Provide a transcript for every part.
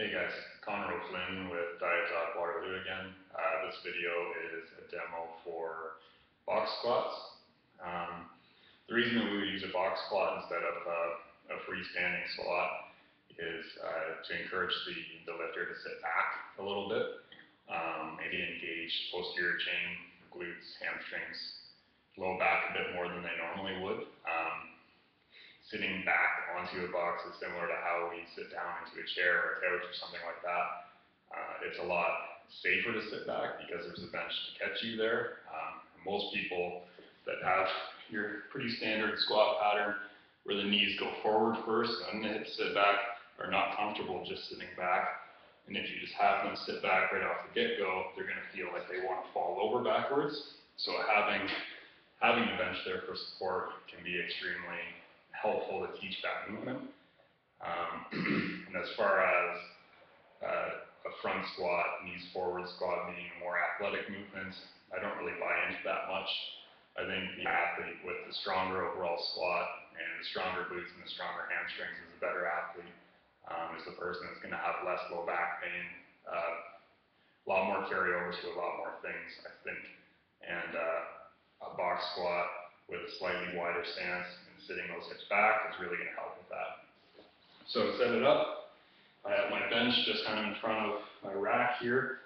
Hey guys, Conroe Flynn with Diet Talk Waterloo again. This video is a demo for box squats. The reason that we would use a box squat instead of a freestanding squat is to encourage the lifter to sit back a little bit, maybe engage posterior chain, glutes, hamstrings, low back a bit more than they normally would. Sitting back onto a box is similar to how we sit down into a chair or a couch or something like that. It's a lot safer to sit back because there's a bench to catch you there. Most people that have your pretty standard squat pattern where the knees go forward first and then the hips sit back are not comfortable just sitting back. And if you just have them sit back right off the get-go, they're going to feel like they want to fall over backwards. So having the bench there for support can be extremely helpful to teach that movement. And as far as a front squat, knees forward squat being a more athletic movement, I don't really buy into that much. I think the athlete with the stronger overall squat and the stronger glutes and the stronger hamstrings is a better athlete. Is the person that's going to have less low back pain, a lot more carryover to a lot more things, I think. And a box squat with a slightly wider stance and sitting those hips back is really going to help with that. So to set it up, I have my bench just kind of in front of my rack here.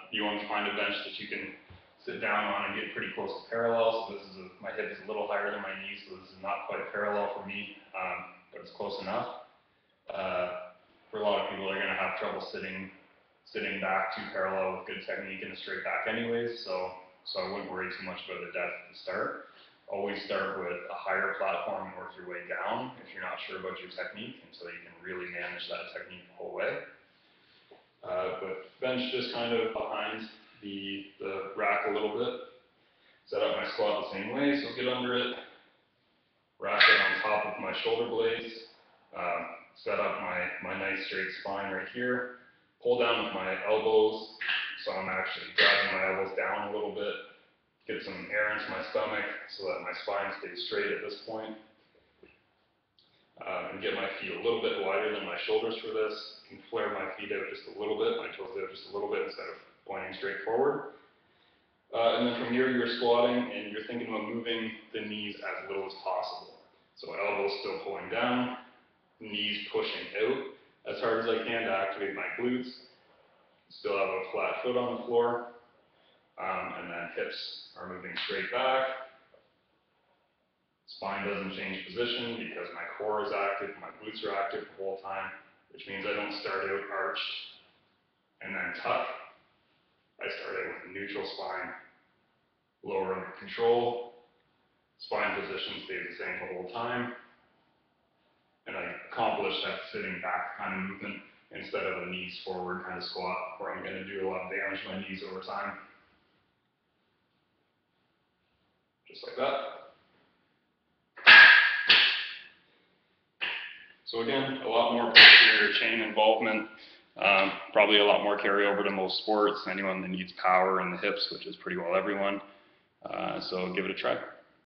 You want to find a bench that you can sit down on and get pretty close to parallel. So this is my hip is a little higher than my knee, so this is not quite parallel for me, but it's close enough. For a lot of people, they're going to have trouble sitting back too parallel with good technique in a straight back anyways, so I wouldn't worry too much about the depth to start. Always start with a higher platform and work your way down if you're not sure about your technique, until you can really manage that technique the whole way. But bench just kind of behind the rack a little bit. Set up my squat the same way, so get under it. Rack it on top of my shoulder blades. Set up my nice straight spine right here. Pull down with my elbows, so I'm actually driving my elbows down a little bit. Get some air into my stomach so that my spine stays straight at this point. And get my feet a little bit wider than my shoulders for this. You can flare my feet out just a little bit, my toes out just a little bit instead of pointing straight forward. And then from here you're squatting and you're thinking about moving the knees as little as possible. So elbows still pulling down, knees pushing out as hard as I can to activate my glutes. Still have a flat foot on the floor. And then hips are moving straight back. Spine doesn't change position because my core is active, my glutes are active the whole time, which means I don't start out arched and then tuck. I start out with a neutral spine, lower under control. Spine position stays the same the whole time. And I accomplish that sitting back kind of movement instead of a knees forward kind of squat where I'm going to do a lot of damage to my knees over time. Just like that. So again, a lot more posterior chain involvement, probably a lot more carryover to most sports, anyone that needs power in the hips, which is pretty well everyone. So give it a try.